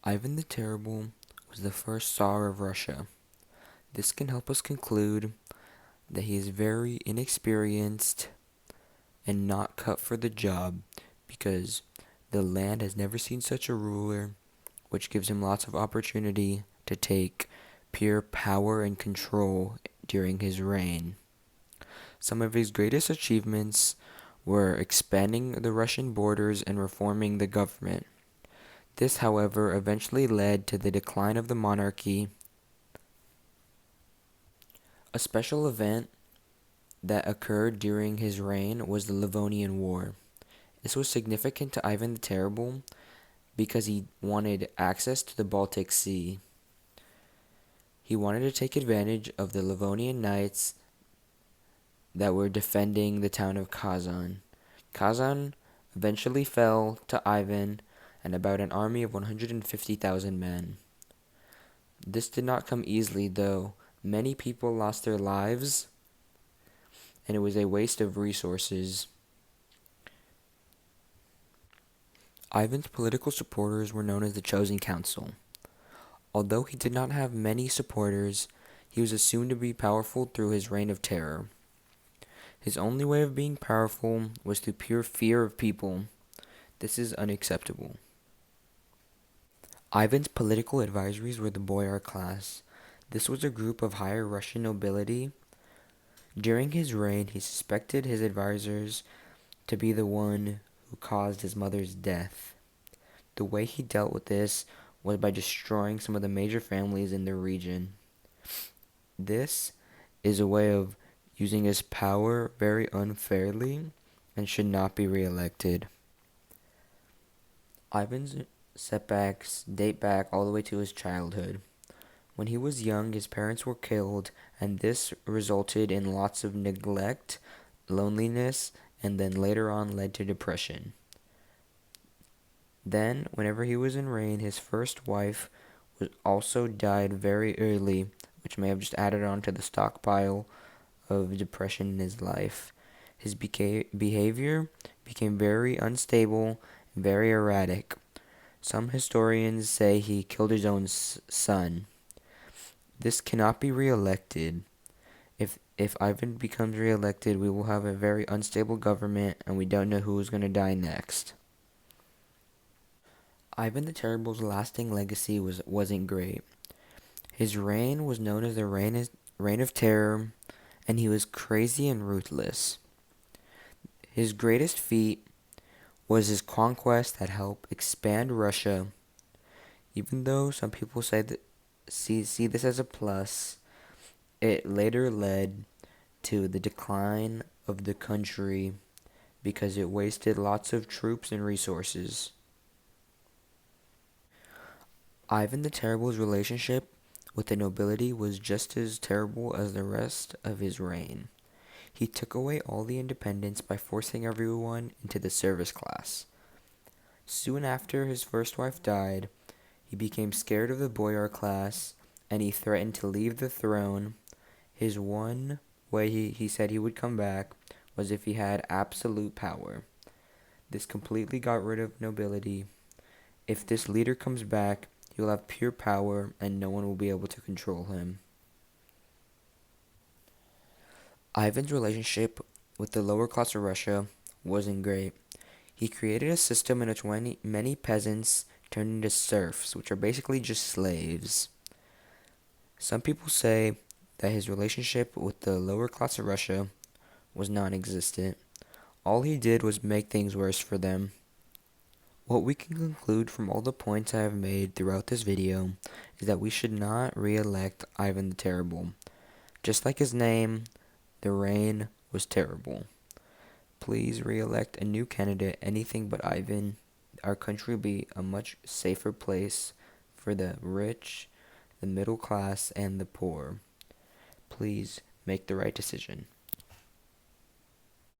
Ivan the Terrible was the first Tsar of Russia. This can help us conclude that he is very inexperienced and not cut for the job because the land has never seen such a ruler, which gives him lots of opportunity to take pure power and control during his reign. Some of his greatest achievements were expanding the Russian borders and reforming the government. This, however, eventually led to the decline of the monarchy. A special event that occurred during his reign was the Livonian War. This was significant to Ivan the Terrible because he wanted access to the Baltic Sea. He wanted to take advantage of the Livonian knights that were defending the town of Kazan. Kazan eventually fell to Ivan and about an army of 150,000 men. This did not come easily, though. Many people lost their lives, and it was a waste of resources. Ivan's political supporters were known as the Chosen Council. Although he did not have many supporters, he was assumed to be powerful through his reign of terror. His only way of being powerful was through pure fear of people. This is unacceptable. Ivan's political advisories were the boyar class. This was a group of higher Russian nobility. During his reign, he suspected his advisors to be the one who caused his mother's death. The way he dealt with this was by destroying some of the major families in the region. This is a way of using his power very unfairly and should not be reelected. Ivan's setbacks date back all the way to his childhood. When he was young, his parents were killed, and this resulted in lots of neglect, loneliness, and then later on led to depression. Then, whenever he was in reign, his first wife was also died very early, which may have just added on to the stockpile of depression in his life. His behavior became very unstable and very erratic. Some historians say he killed his own son. This cannot be reelected. If Ivan becomes reelected, we will have a very unstable government, and we don't know who is going to die next. Ivan the Terrible's lasting legacy wasn't great. His reign was known as the reign of terror, and he was crazy and ruthless. His greatest feat was his conquest that helped expand Russia. Even though some people say that see this as a plus, it later led to the decline of the country because it wasted lots of troops and resources. Ivan the Terrible's relationship with the nobility was just as terrible as the rest of his reign. He took away all the independence by forcing everyone into the service class. Soon after his first wife died, he became scared of the boyar class, and he threatened to leave the throne. His one way he said he would come back was if he had absolute power. This completely got rid of nobility. If this leader comes back, he will have pure power, and no one will be able to control him. Ivan's relationship with the lower class of Russia wasn't great. He created a system in which many peasants turned into serfs, which are basically just slaves. Some people say that his relationship with the lower class of Russia was non-existent. All he did was make things worse for them. What we can conclude from all the points I have made throughout this video is that we should not re-elect Ivan the Terrible. Just like his name, the reign was terrible. Please re-elect a new candidate, anything but Ivan. Our country will be a much safer place for the rich, the middle class, and the poor. Please make the right decision.